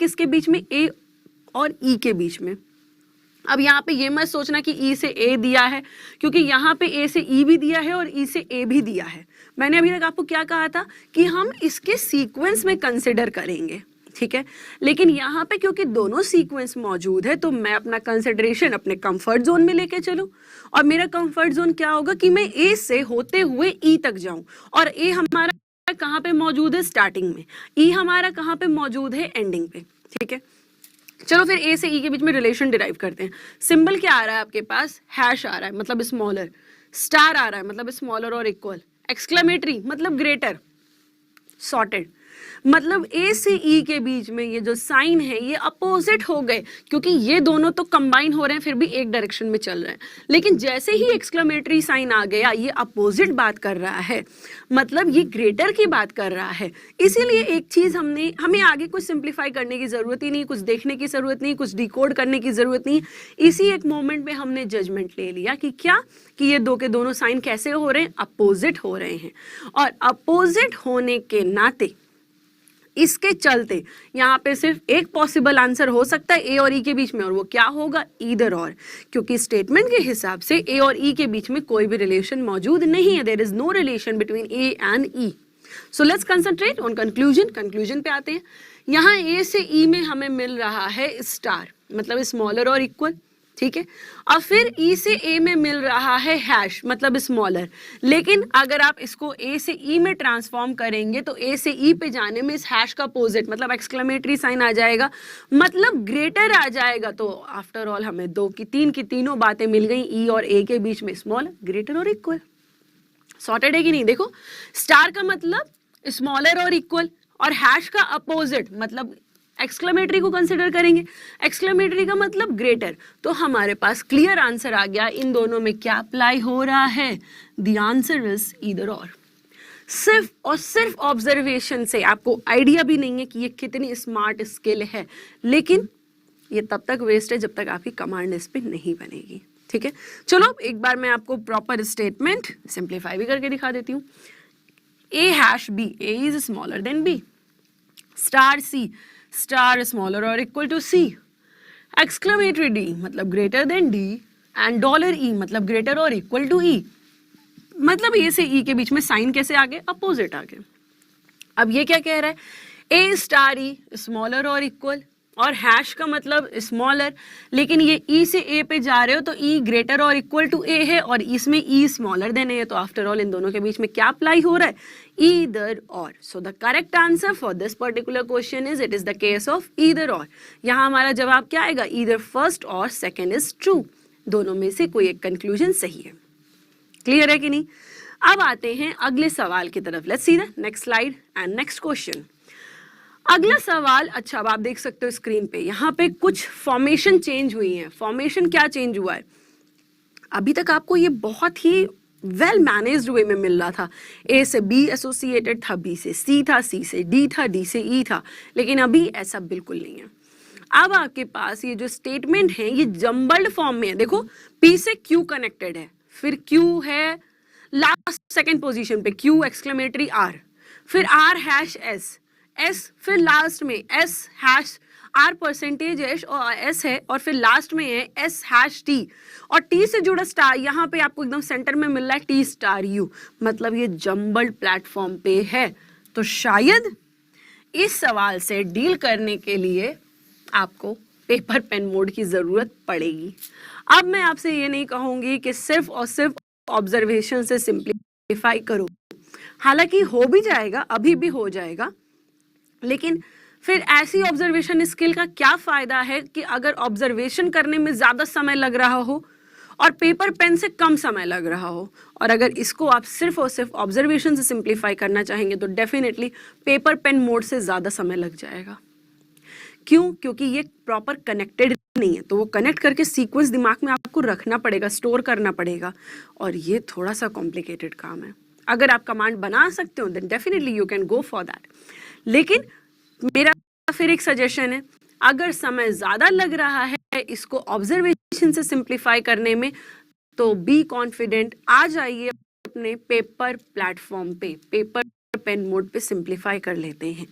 किसके बीच में, ए और ई के बीच में। अब यहाँ पे ये मत सोचना कि ई से ए दिया है, क्योंकि यहाँ पे ए से ई भी दिया है और ई से ए भी दिया है। मैंने अभी तक आपको क्या कहा था कि हम इसके सीक्वेंस में कंसिडर करेंगे, ठीक है। लेकिन यहाँ पे क्योंकि दोनों सीक्वेंस मौजूद है तो मैं अपना कंसिडरेशन अपने कंफर्ट जोन में लेके चलूं, और मेरा कंफर्ट जोन क्या होगा कि मैं ए से होते हुए ई तक जाऊं, और ए हमारा कहाँ पे मौजूद है, स्टार्टिंग में, ई हमारा कहाँ पे मौजूद है, एंडिंग पे, ठीक है। चलो फिर ए से ई के बीच में रिलेशन डिराइव करते हैं। सिंबल क्या आ रहा है आपके पास, हैश आ रहा है मतलब स्मॉलर, स्टार आ रहा है मतलब स्मॉलर और इक्वल, एक्सक्लेमेटरी मतलब ग्रेटर, सॉर्टेड मतलब ए से ई के बीच में ये जो साइन है ये अपोजिट हो गए, क्योंकि ये दोनों तो कंबाइन हो रहे हैं फिर भी एक डायरेक्शन में चल रहे हैं। लेकिन जैसे ही एक्सक्लेमेटरी साइन आ गया ये अपोजिट बात कर रहा है, मतलब ये ग्रेटर की बात कर रहा है। इसीलिए एक चीज हमें आगे कुछ सिंप्लीफाई करने की जरूरत ही नहीं, कुछ देखने की जरूरत नहीं, कुछ डिकोड करने की जरूरत नहीं। इसी एक मोमेंट में हमने जजमेंट ले लिया कि क्या, कि ये दो के दोनों साइन कैसे हो रहे हैं, अपोजिट हो रहे हैं। और अपोजिट होने के नाते इसके चलते यहाँ पे सिर्फ एक पॉसिबल आंसर हो सकता है ए और ई के बीच में, और वो क्या होगा, ईदर और, क्योंकि स्टेटमेंट के हिसाब से ए और ई के बीच में कोई भी रिलेशन मौजूद नहीं है। There is no relation between A and E. So let's concentrate on conclusion. Conclusion पे आते हैं। यहाँ ए से ई में हमें मिल रहा है स्टार मतलब स्मॉलर और इक्वल, ठीक है। और फिर ई से ए में मिल रहा है हैश मतलब स्मॉलर। लेकिन अगर आप इसको ए से ई में ट्रांसफॉर्म करेंगे तो ए से ई पे जाने में इस हैश का अपोजिट मतलब एक्सक्लेमेटरी साइन आ जाएगा, मतलब ग्रेटर आ जाएगा। तो आफ्टर ऑल हमें दो की तीनों बातें मिल गई, ई और ए के बीच में स्मॉल, ग्रेटर और इक्वल। सॉर्टेड है कि नहीं? देखो, स्टार का मतलब स्मॉलर और इक्वल, और हैश का अपोजिट मतलब एक्सक्लेमेटरी को कंसिडर करेंगे, एक्सक्लेमेटरी का मतलब ग्रेटर। तो हमारे पास क्लियर आंसर आ गया, इन दोनों में क्या अप्लाई हो रहा है, द आंसर इज ईदर और। सिर्फ और सिर्फ ऑब्जर्वेशन से आपको आइडिया भी नहीं है कि ये कितनी स्मार्ट स्किल है, लेकिन ये तब तक वेस्ट है जब तक आपकी कमांड इस पे नहीं बनेगी, ठीक है। चलो एक बार मैं आपको प्रॉपर स्टेटमेंट सिंप्लीफाई भी करके दिखा देती हूँ। A hash B, A is smaller than B, star C, star smaller और equal to C, exclamatory D मतलब greater than D, and dollar E मतलब ग्रेटर और इक्वल टू ई। मतलब ए से ई के बीच में साइन कैसे आ गए, अपोजिट आ गए। अब ये क्या कह रहा है, ए स्टार ई स्मॉलर और इक्वल, और हैश का मतलब स्मॉलर, लेकिन ये ई से ए पे जा रहे हो तो ई ग्रेटर और इक्वल टू ए है, और इसमें ई स्मॉलर देन ए है। तो आफ्टर ऑल इन दोनों के बीच में क्या अप्लाई हो रहा है, ईदर और। So the correct answer for this particular question is, it is the case of either और। यहाँ हमारा जवाब क्या आएगा, ईदर फर्स्ट और सेकेंड इज ट्रू, दोनों में से कोई एक कंक्लूजन सही है। क्लियर है कि नहीं? अब आते हैं अगले सवाल की तरफ। Let's see the next slide and next question. अगला सवाल, अच्छा अब आप देख सकते हो स्क्रीन पे, यहाँ पे कुछ फॉर्मेशन चेंज हुई है। फॉर्मेशन क्या चेंज हुआ है, अभी तक आपको ये बहुत ही वेल मैनेज्ड वे में मिल रहा था। ए से बी एसोसिएटेड था, बी से सी था, सी से डी था, डी से ई था, लेकिन अभी ऐसा बिल्कुल नहीं है। अब आपके पास ये जो स्टेटमेंट है ये जम्बल्ड फॉर्म में है। देखो, पी से क्यू कनेक्टेड है, फिर क्यू है लास्ट सेकेंड पोजीशन पे, क्यू एक्सक्लेमेटरी आर, फिर आर हैश एस, एस फिर लास्ट में S hash R percentage S है, और फिर लास्ट में है एस हैश टी, और टी से जुड़ा स्टार यहाँ पे आपको एकदम सेंटर में मिल रहा है टी स्टार यू, मतलब ये जम्बल्ड प्लेटफॉर्म पे है। तो शायद इस सवाल से डील करने के लिए आपको पेपर पेन मोड की जरूरत पड़ेगी। अब मैं आपसे ये नहीं कहूंगी कि सिर्फ और सिर्फ ऑब्जर्वेशन से सिंप्लीफाई करो, हालांकि हो भी जाएगा, अभी भी हो जाएगा, लेकिन फिर ऐसी ऑब्जर्वेशन स्किल का क्या फायदा है कि अगर ऑब्जर्वेशन करने में ज्यादा समय लग रहा हो और पेपर पेन से कम समय लग रहा हो। और अगर इसको आप सिर्फ और सिर्फ ऑब्जर्वेशन से सिंप्लीफाई करना चाहेंगे तो डेफिनेटली पेपर पेन मोड से ज्यादा समय लग जाएगा। क्यों? क्योंकि ये प्रॉपर कनेक्टेड नहीं है, तो वो कनेक्ट करके सीक्वेंस दिमाग में आपको रखना पड़ेगा, स्टोर करना पड़ेगा, और ये थोड़ा सा कॉम्प्लिकेटेड काम है। अगर आप कमांड बना सकते हो then definitely you can go for that. लेकिन मेरा फिर एक सजेशन है, अगर समय ज्यादा लग रहा है इसको ऑब्जर्वेशन से सिंप्लीफाई करने में, तो बी कॉन्फिडेंट, आ जाइए अपने पेपर प्लेटफॉर्म पे, पेपर पेन मोड पे सिंप्लीफाई कर लेते हैं।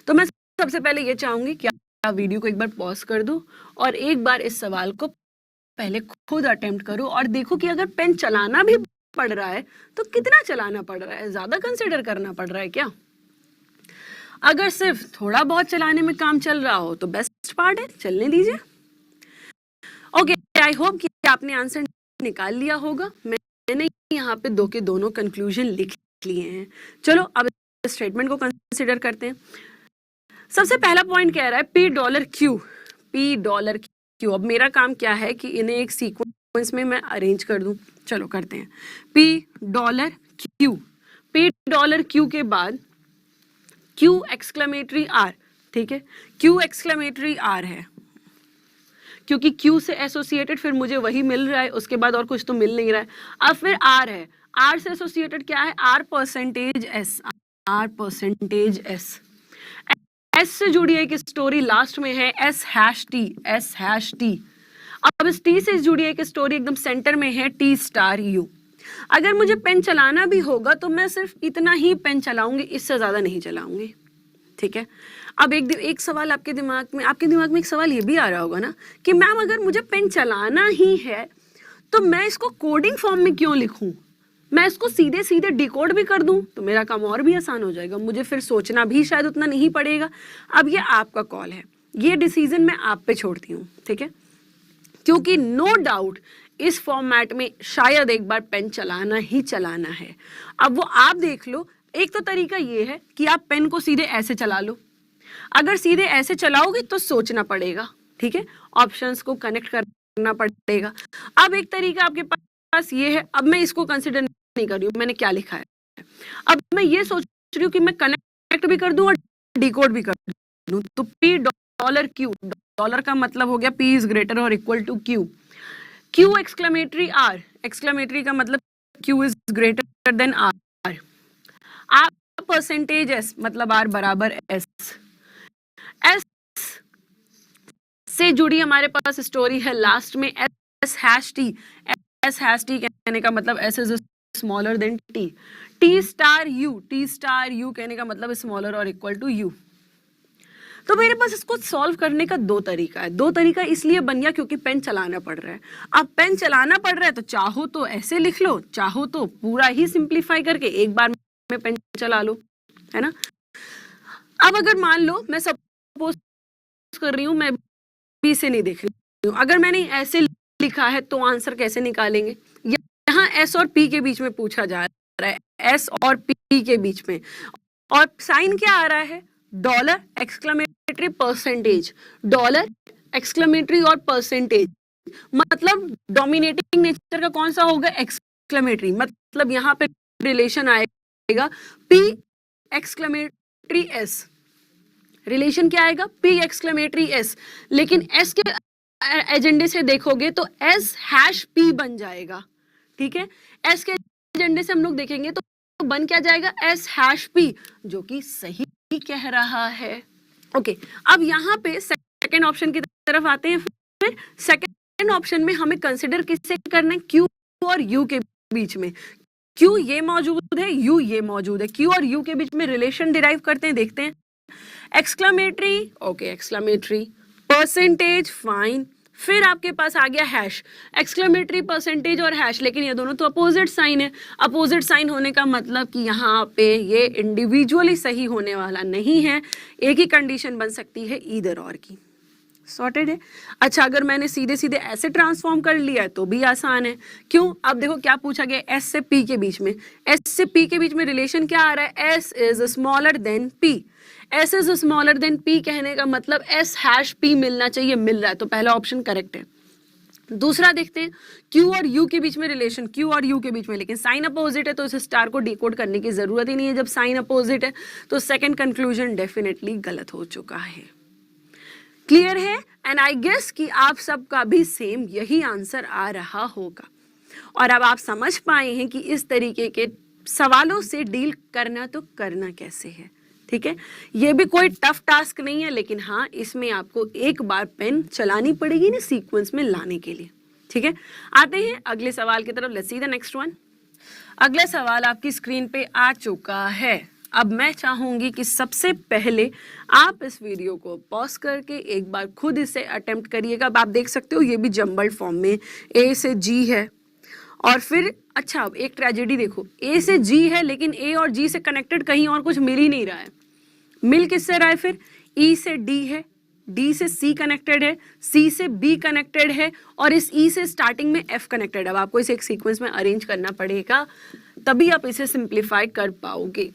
तो मैं सबसे पहले ये चाहूंगी कि आप वीडियो को एक बार पॉज कर दो और एक बार इस सवाल को पहले खुद अटेम्प्ट करो और देखो कि अगर पेन चलाना भी पड़ रहा है तो कितना चलाना पड़ रहा है, ज्यादा कंसिडर करना पड़ रहा है क्या? अगर सिर्फ थोड़ा बहुत चलाने में काम चल रहा हो तो बेस्ट पार्ट है, चलने दीजिए। ओके, आई होप कि आपने आंसर निकाल लिया होगा। मैंने यहाँ पे दो के दोनों कंक्लूजन लिख लिए हैं। चलो अब स्टेटमेंट को कंसिडर करते हैं। सबसे पहला पॉइंट कह रहा है $P$Q। अब मेरा काम क्या है कि इन्हें एक सीक्वेंस में मैं अरेंज कर दूं। चलो करते हैं। $P$Q के बाद Q एक्सक्लेमेटरी R, ठीक है, Q एक्सक्लेमेटरी R है क्योंकि Q से एसोसिएटेड फिर मुझे वही मिल रहा है, उसके बाद और कुछ तो मिल नहीं रहा है। अब फिर R है, R से एसोसिएटेड क्या है? R%S, R%S। S से जुड़ी एक स्टोरी लास्ट में है S#T। अब इस T से जुड़ी एक स्टोरी एकदम सेंटर में है T*U। अगर मुझे पेन चलाना भी होगा तो मैं सिर्फ इतना ही पेन चलाऊंगी, इससे ज्यादा नहीं चलाऊंगी, ठीक है। अब एक सवाल आपके दिमाग में एक सवाल ये भी आ रहा होगा ना कि मैम अगर मुझे पेन चलाना ही है तो मैं इसको कोडिंग फॉर्म में क्यों लिखूं? मैं इसको सीधे सीधे डिकोड भी कर दूं तो मेरा काम और भी आसान हो जाएगा, मुझे फिर सोचना भी शायद उतना नहीं पड़ेगा। अब ये आपका कॉल है, ये डिसीजन मैं आप पे छोड़ती हूँ, ठीक है, क्योंकि नो डाउट इस फॉर्मेट में शायद एक बार पेन चलाना ही चलाना है। अब वो आप देख लो। एक तो तरीका ये है कि आप पेन को सीधे ऐसे चला लो, अगर सीधे ऐसे चलाओगे तो सोचना पड़ेगा, ठीक है, ऑप्शंस को कनेक्ट करना पड़ेगा। अब एक तरीका आपके पास ये है, अब मैं इसको कंसिडर नहीं कर रही हूँ, मैंने क्या लिखा है, अब मैं ये सोच रही हूँ कि मैं कनेक्ट भी कर दूं और डिकोड भी कर दूं। तो $P$Q, डॉलर का मतलब हो गया P इज ग्रेटर और equal to Q। Q exclamatory R, exclamatory का मतलब Q is greater than R। R %S मतलब R बराबर S। S से जुड़ी हमारे पास स्टोरी है लास्ट में S#T। S#T कहने का मतलब S is smaller then T। T*U कहने का मतलब स्मॉलर और इक्वल टू U। तो मेरे पास इसको सॉल्व करने का दो तरीका है। दो तरीका इसलिए बन गया क्योंकि पेन चलाना पड़ रहा है। अब पेन चलाना पड़ रहा है तो चाहो तो ऐसे लिख लो, चाहो तो पूरा ही सिंप्लीफाई करके एक बार में पेन चला लो, है ना। अब अगर मान लो मैं सपोज कर रही हूँ, मैं भी से नहीं देख रही हूँ, अगर मैंने ऐसे लिखा है तो आंसर कैसे निकालेंगे? यहाँ S और P के बीच में पूछा जा रहा है, S और P के बीच में, और साइन क्या आ रहा है? Dollar exclamatory percentage, dollar exclamatory और परसेंटेज, मतलब डोमिनेटिंग नेचर का कौन सा होगा? एक्सक्लेमेटरी। मतलब यहाँ पे रिलेशन आएगा P एक्सक्लेमेटरी S। रिलेशन क्या आएगा? P exclamatory S। लेकिन S के एजेंडे से देखोगे तो S#P बन जाएगा, ठीक है। S के एजेंडे से हम लोग देखेंगे तो बन क्या जाएगा? S#P, जो कि सही कह रहा है। ओके, अब यहाँ पे सेकंड ऑप्शन की तरफ आते हैं। फिर सेकंड ऑप्शन में हमें कंसिडर किससे करना है? Q और U के बीच में। Q ये मौजूद है, U ये मौजूद है, Q और U के बीच में रिलेशन डिराइव करते हैं, देखते हैं। Exclamatory, okay, exclamatory, percentage, fine, फिर आपके पास आ गया हैश। एक्सक्लेमेटरी, परसेंटेज और हैश, लेकिन ये दोनों तो अपोजिट साइन है। अपोजिट साइन होने का मतलब कि यहाँ पे ये इंडिविजुअली सही होने वाला नहीं है, एक ही कंडीशन बन सकती है ईदर और की। सॉर्टेड है। अच्छा, अगर मैंने सीधे सीधे ऐसे ट्रांसफॉर्म कर लिया है तो भी आसान है। क्यों? अब देखो क्या पूछा गया, S से P के बीच में। S से P के बीच में रिलेशन क्या आ रहा है? S is smaller then P। S is smaller then P कहने का मतलब S#P मिलना चाहिए, मिल रहा है, तो पहला ऑप्शन करेक्ट है। दूसरा देखते हैं, Q और U के बीच में रिलेशन, Q और U के बीच में, लेकिन साइन अपोजिट है तो इस स्टार को डिकोड करने की जरूरत ही नहीं है जब साइन अपोजिट है। तो सेकंड कंक्लूजन डेफिनेटली गलत हो चुका है। क्लियर है? एंड आई गेस कि आप सबका भी सेम यही आंसर आ रहा होगा। और अब आप समझ पाए हैं कि इस तरीके के सवालों से डील करना तो करना कैसे है, ठीक है। ये भी कोई टफ टास्क नहीं है, लेकिन हाँ, इसमें आपको एक बार पेन चलानी पड़ेगी ना सीक्वेंस में लाने के लिए, ठीक है। आते हैं अगले सवाल की तरफ। Let's see the next one. अगला सवाल आपकी स्क्रीन पे आ चुका है। अब मैं चाहूंगी कि सबसे पहले आप इस वीडियो को पॉज करके एक बार खुद इसे अटेम्प्ट करिएगा। अब आप देख सकते हो ये भी जम्बल्ड फॉर्म में ए से जी है, और फिर अच्छा एक ट्रेजेडी देखो, ए से जी है लेकिन ए और जी से कनेक्टेड कहीं और कुछ मिल ही नहीं रहा है। मिल किससे रहा है फिर? ई से डी है, डी से सी कनेक्टेड है, सी से बी कनेक्टेड है, और इस ई से स्टार्टिंग में एफ कनेक्टेड है। अब आपको इसे एक सीक्वेंस में अरेंज करना पड़ेगा, तभी आप इसे सिंप्लीफाई कर पाओगे।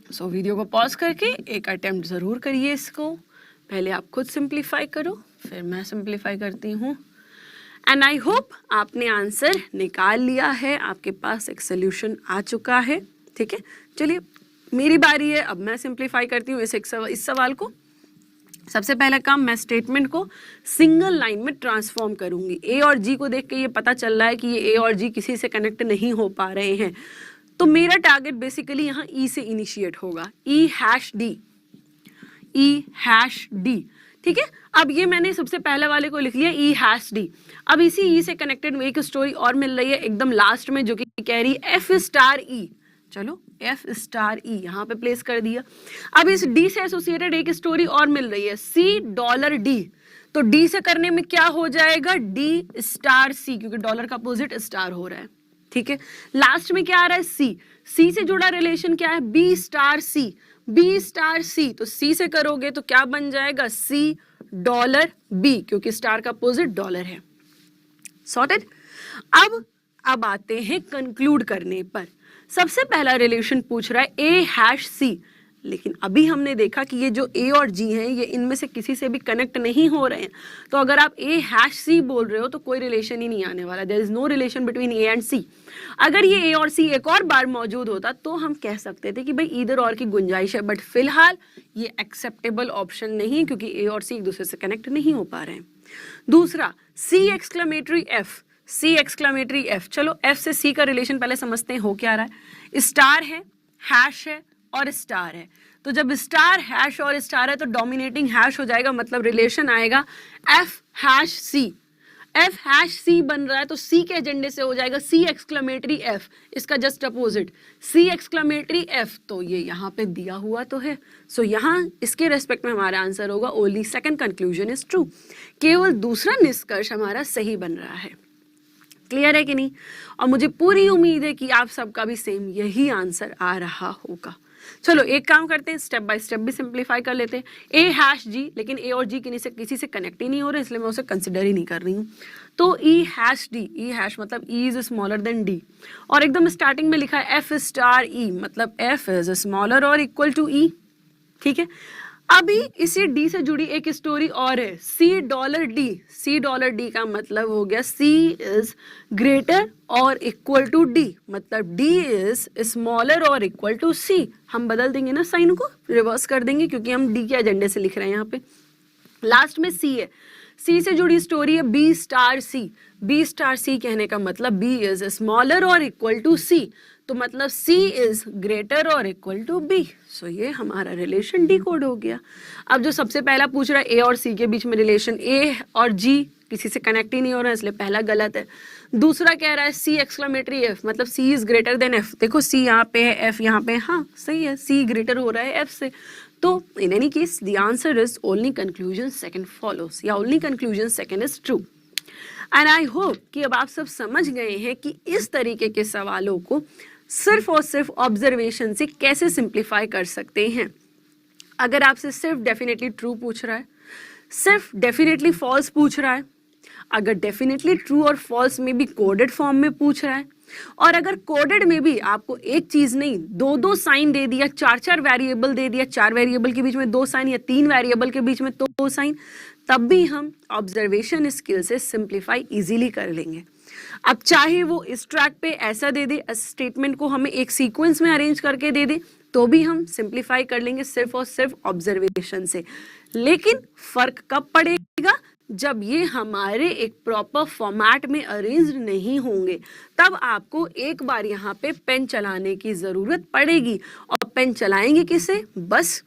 सो वीडियो को पॉज करके एक अटेम्प्ट जरूर करिए इसको। पहले आप खुद सिंप्लीफाई करो, फिर मैं सिंप्लीफाई करती हूँ। एंड आई होप आपने आंसर निकाल लिया है, आपके पास एक सोल्यूशन आ चुका है। ठीक है, चलिए मेरी बारी है, अब मैं सिंप्लीफाई करती हूँ इस सवाल को। सबसे पहला काम, मैं स्टेटमेंट को सिंगल लाइन में ट्रांसफॉर्म करूंगी। ए और जी को देख के ये पता चल रहा है कि ये ए और जी किसी से कनेक्ट नहीं हो पा रहे हैं, तो मेरा टारगेट बेसिकली यहाँ ई से इनिशिएट होगा, ई हैश डी, ई हैश डी। ठीक है, अब ये मैंने सबसे पहले वाले को लिख लिया ई हैश डी। अब इसी ई से कनेक्टेड एक स्टोरी और मिल रही है एकदम लास्ट में, जो कि कह रही है एफ स्टार ई। चलो एफ स्टार ई यहाँ पे प्लेस कर दिया। अब इस डी से एसोसिएटेड एक स्टोरी और मिल रही है सी डॉलर डी, तो डी से करने में क्या हो जाएगा? डी स्टार सी, क्योंकि डॉलर का अपोजिट स्टार हो रहा है। ठीक है, लास्ट में क्या आ रहा है? सी, सी से जुड़ा रिलेशन क्या है? बी स्टार सी, बी स्टार सी, तो सी से करोगे तो क्या बन जाएगा? सी डॉलर बी, क्योंकि स्टार का अपोजिट डॉलर है। सॉर्टेड। अब आते हैं कंक्लूड करने पर। सबसे पहला रिलेशन पूछ रहा है ए हैश सी, लेकिन अभी हमने देखा कि ये जो ए और जी हैं ये इनमें से किसी से भी कनेक्ट नहीं हो रहे हैं, तो अगर आप ए हैश सी बोल रहे हो तो कोई रिलेशन ही नहीं आने वाला। There is no relation between A and C. अगर ये ए और सी एक और बार मौजूद होता तो हम कह सकते थे कि भाई इधर और की गुंजाइश है, बट फिलहाल ये एक्सेप्टेबल ऑप्शन नहीं है, क्योंकि ए और सी एक दूसरे से कनेक्ट नहीं हो पा रहे हैं। दूसरा, सी एक्सक्लेमेटरी एफ, सी एक्सक्लेमेटरी एफ। चलो एफ से सी का रिलेशन पहले समझते हैं हो क्या रहा है। स्टार है, हैश है और स्टार है, तो जब स्टार हैश और स्टार है तो डोमिनेटिंग हैश हो जाएगा, मतलब रिलेशन आएगा एफ हैश सी। एफ हैश सी बन रहा है तो सी के एजेंडे से हो जाएगा सी एक्सक्लेमेटरी एफ, इसका just opposite C exclamatory F, तो ये यहाँ पे दिया हुआ तो है। सो यहाँ इसके रेस्पेक्ट में हमारा आंसर होगा only second conclusion is true. केवल दूसरा निष्कर्ष हमारा सही बन रहा है। क्लियर है कि नहीं? और मुझे पूरी उम्मीद है कि आप सबका भी सेम यही आंसर आ रहा होगा। चलो एक काम करते हैं, स्टेप बाय स्टेप भी सिंप्लीफाई कर लेते हैं। ए हैश जी, लेकिन ए और जी किसी से कनेक्ट ही नहीं हो रहे, इसलिए मैं उसे कंसिडर ही नहीं कर रही हूँ। तो ई हैश डी, ई हैश मतलब E is smaller then D, और एकदम स्टार्टिंग में लिखा है एफ स्टार ई, मतलब एफ इज स्मॉलर और इक्वल टू ई। ठीक है, अभी इसी डी से जुड़ी एक स्टोरी और है, सी डॉलर डी। सी डॉलर डी का मतलब हो गया सी इज ग्रेटर और इक्वल टू डी, मतलब डी इज स्मॉलर और इक्वल टू सी। हम बदल देंगे ना, साइन को रिवर्स कर देंगे, क्योंकि हम डी के एजेंडे से लिख रहे हैं यहाँ पे। लास्ट में सी है, सी से जुड़ी स्टोरी है बी स्टार सी। बी स्टार सी कहने का मतलब बी इज स्मॉलर और इक्वल टू सी, तो मतलब C इज ग्रेटर और इक्वल टू B। सो ये हमारा रिलेशन डिकोड हो गया। अब जो सबसे पहला पूछ रहा है A और C के बीच में रिलेशन, A और G किसी से कनेक्ट ही नहीं हो रहा है, इसलिए पहला गलत है। दूसरा कह रहा है C एक्सक्लेमेटरी F, मतलब C is greater then F। देखो C यहाँ पे है, F यहाँ पे है, हाँ सही है, C ग्रेटर हो रहा है F से। तो in any case the answer is only conclusion second follows, या only conclusion second is true. And I hope कि अब आप सब समझ गए हैं कि इस तरीके के सवालों को सिर्फ और सिर्फ ऑब्जर्वेशन से कैसे सिंप्लीफाई कर सकते हैं। अगर आपसे सिर्फ डेफिनेटली ट्रू पूछ रहा है, सिर्फ डेफिनेटली फॉल्स पूछ रहा है, अगर डेफिनेटली ट्रू और फॉल्स में भी कोडेड फॉर्म में पूछ रहा है, और अगर कोडेड में भी आपको एक चीज नहीं दो साइन दे दिया, चार वेरिएबल दे दिया, 4 वेरिएबल के बीच में 2 साइन या 3 वेरिएबल के बीच में 2 साइन, तब भी हम ऑब्जर्वेशन स्किल से सिंप्लीफाई इजीली कर लेंगे। अब चाहे वो इस ट्रैक पे ऐसा दे दे, स्टेटमेंट को हमें एक सीक्वेंस में अरेंज करके दे दे, तो भी हम सिंप्लीफाई कर लेंगे सिर्फ और सिर्फ ऑब्जर्वेशन से। लेकिन फर्क कब पड़ेगा? जब ये हमारे एक प्रॉपर फॉर्मेट में अरेंज नहीं होंगे, तब आपको एक बार यहाँ पे पेन चलाने की जरूरत पड़ेगी। और पेन चलाएंगे किसे? बस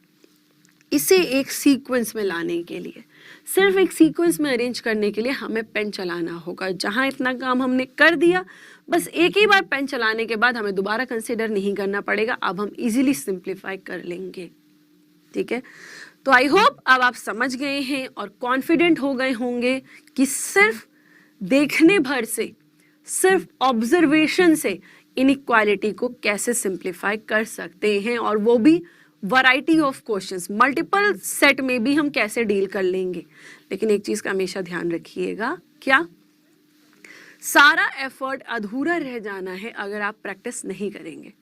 इसे एक सीक्वेंस में लाने के लिए, सिर्फ एक सीक्वेंस में अरेंज करने के लिए हमें पेन चलाना होगा। जहां इतना काम हमने कर दिया, बस एक ही बार पेन चलाने के बाद हमें दोबारा कंसिडर नहीं करना पड़ेगा, अब हम इजीली सिंप्लीफाई कर लेंगे। ठीक है, तो आई होप अब आप समझ गए हैं और कॉन्फिडेंट हो गए होंगे कि सिर्फ देखने भर से, सिर्फ ऑब्जर्वेशन से इनइक्वालिटी को कैसे सिंप्लीफाई कर सकते हैं, और वो भी variety of questions, multiple set में भी हम कैसे डील कर लेंगे। लेकिन एक चीज का हमेशा ध्यान रखिएगा, क्या सारा एफर्ट अधूरा रह जाना है अगर आप प्रैक्टिस नहीं करेंगे।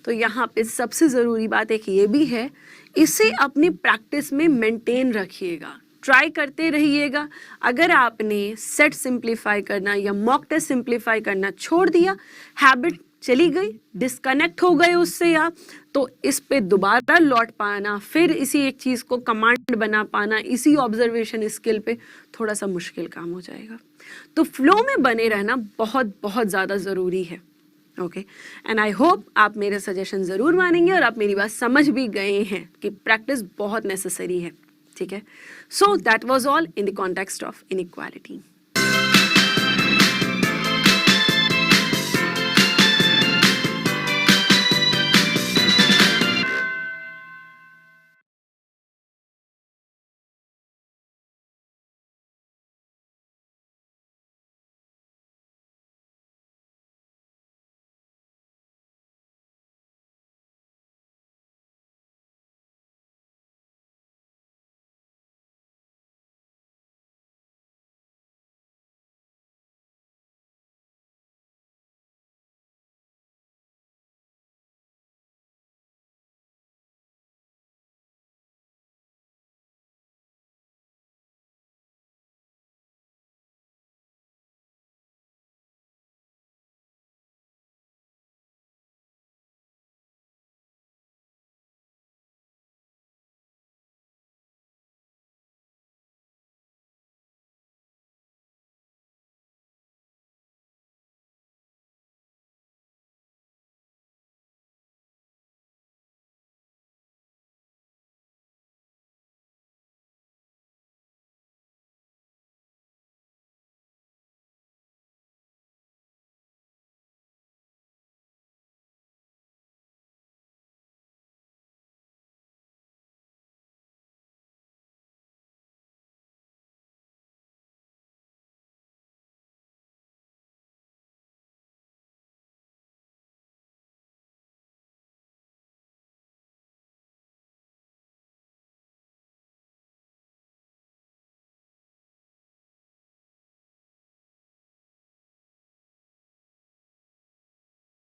तो यहाँ पे सबसे ज़रूरी बात एक ये भी है, इसे अपनी प्रैक्टिस में मेंटेन रखिएगा, ट्राई करते रहिएगा। अगर आपने सेट सिंप्लीफाई करना या मॉक टेस्ट सिंप्लीफाई करना छोड़ दिया, हैबिट चली गई, डिस्कनेक्ट हो गए उससे आप, तो इस पे दोबारा लौट पाना, फिर इसी एक चीज़ को कमांड बना पाना, इसी ऑब्जर्वेशन स्किल पे थोड़ा सा मुश्किल काम हो जाएगा। तो फ्लो में बने रहना बहुत बहुत ज़्यादा ज़रूरी है। ओके, एंड आई होप आप मेरे सजेशन ज़रूर मानेंगे और आप मेरी बात समझ भी गए हैं कि प्रैक्टिस बहुत नेसेसरी है। ठीक है, so that was all in the context of inequality.